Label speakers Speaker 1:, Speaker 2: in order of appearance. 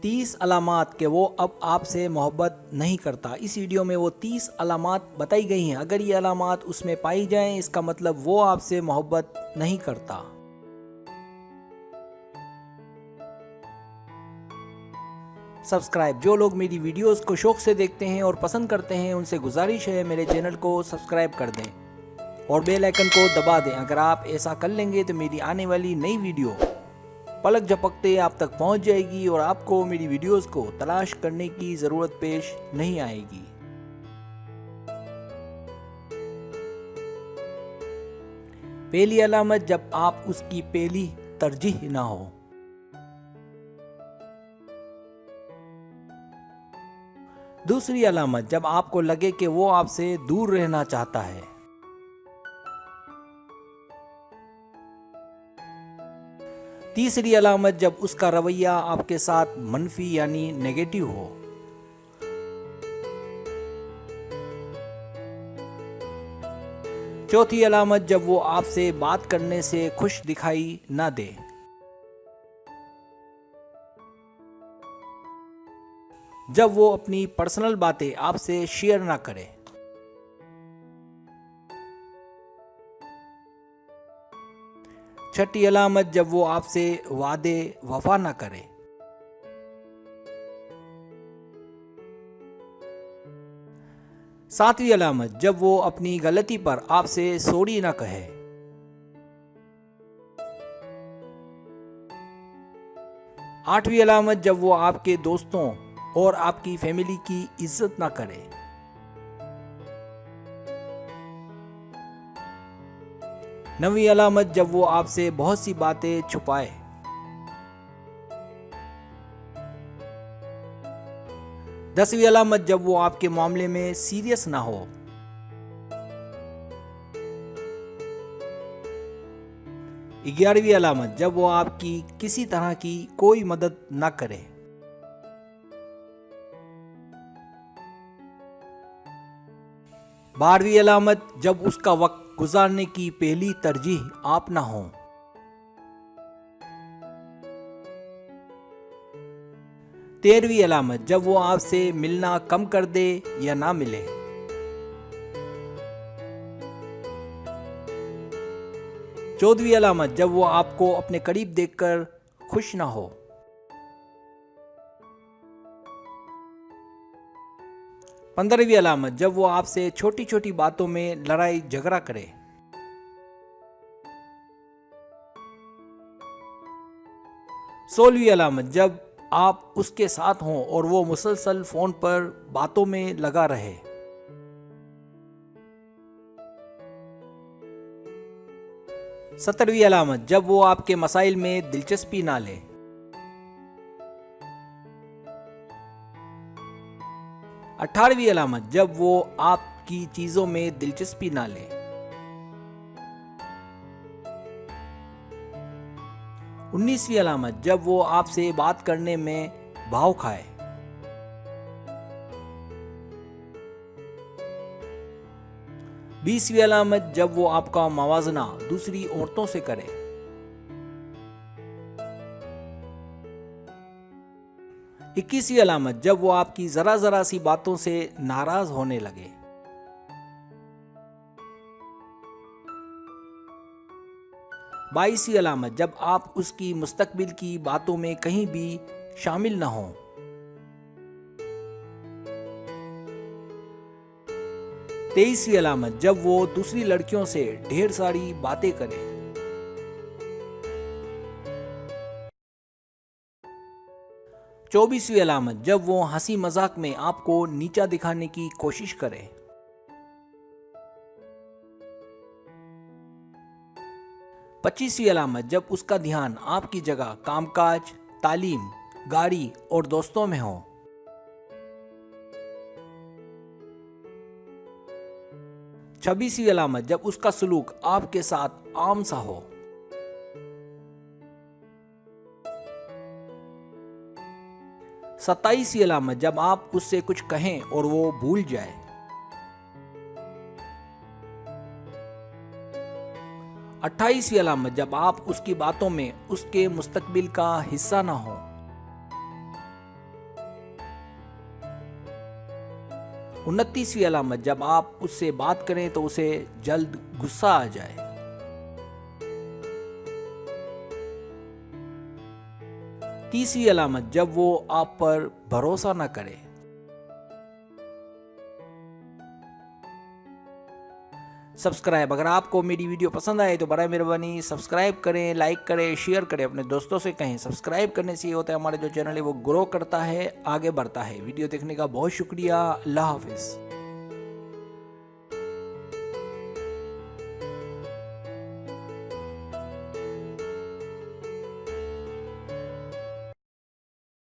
Speaker 1: 30 अलामात कि वो अब आपसे मोहब्बत नहीं करता। इस वीडियो में वो 30 अलामात बताई गई हैं। अगर ये अलामात उसमें पाई जाएं, इसका मतलब वो आपसे मोहब्बत नहीं करता। सब्सक्राइब, जो लोग मेरी वीडियोस को शौक से देखते हैं और पसंद करते हैं, उनसे गुजारिश है मेरे चैनल को सब्सक्राइब कर दें और बेल आइकन को दबा दें। अगर आप ऐसा कर लेंगे तो मेरी आने वाली नई वीडियो पलक झपकते आप तक पहुंच जाएगी और आपको मेरी वीडियोस को तलाश करने की ज़रूरत पेश नहीं आएगी। पहली अलामत, जब आप उसकी पहली तरजीह ना हो। दूसरी अलामत, जब आपको लगे कि वो आपसे दूर रहना चाहता है। तीसरी अलामत, जब उसका रवैया आपके साथ मनफी यानी नेगेटिव हो। चौथी अलामत, जब वो आपसे बात करने से खुश दिखाई ना दे। जब वो अपनी पर्सनल बातें आपसे शेयर ना करे। छठी अलामत, जब वो आपसे वादे वफा ना करे। सातवीं अलामत, जब वो अपनी गलती पर आपसे सॉरी ना कहे। आठवीं अलामत, जब वो आपके दोस्तों और आपकी फैमिली की इज्जत ना करे। नवीं अलामत, जब वो आपसे बहुत सी बातें छुपाए। दसवीं अलामत, जब वो आपके मामले में सीरियस ना हो। 11वीं अलामत, जब वो आपकी किसी तरह की कोई मदद ना करे। 12वीं अलामत, जब उसका वक्त गुजारने की पहली तरजीह आप ना हो। 13वीं अलामत, जब वो आपसे मिलना कम कर दे या ना मिले। 14वीं अलामत, जब वो आपको अपने करीब देखकर खुश ना हो। 15वीं अलामत, जब वो आपसे छोटी छोटी बातों में लड़ाई झगड़ा करे। 16वीं अलामत, जब आप उसके साथ हों और वो मुसलसल फोन पर बातों में लगा रहे। 17वीं अलामत, जब वो आपके मसाइल में दिलचस्पी ना ले। 18वीं अलामत, जब वो आपकी चीजों में दिलचस्पी ना ले। 19वीं अलामत, जब वो आपसे बात करने में भाव खाए। 20वीं अलामत, जब वो आपका मवाजना दूसरी औरतों से करे। 21वीं अलामत, जब वो आपकी जरा जरा सी बातों से नाराज होने लगे। 22वीं अलामत, जब आप उसकी मुस्तकबिल की बातों में कहीं भी शामिल ना हो। 23वीं अलामत, जब वो दूसरी लड़कियों से ढेर सारी बातें करे। 24वीं अलामत, जब वो हंसी मजाक में आपको नीचा दिखाने की कोशिश करे। 25वीं अलामत, जब उसका ध्यान आपकी जगह कामकाज, तालीम, गाड़ी और दोस्तों में हो। 26वीं अलामत, जब उसका सलूक आपके साथ आम सा हो। 27वीं अलामत, जब आप उससे कुछ कहें और वो भूल जाए। 28वीं अलामत, जब आप उसकी बातों में उसके मुस्तकबिल का हिस्सा ना हो। 29वीं अलामत, जब आप उससे बात करें तो उसे जल्द गुस्सा आ जाए। 30वीं अलामत, जब वो आप पर भरोसा न करे। सब्सक्राइब, अगर आपको मेरी वीडियो पसंद आए तो बराए मेहरबानी सब्सक्राइब करें, लाइक करें, शेयर करें, अपने दोस्तों से कहें। सब्सक्राइब करने से ये होता है हमारा जो चैनल है वो ग्रो करता है, आगे बढ़ता है। वीडियो देखने का बहुत शुक्रिया। अल्लाह हाफिज़।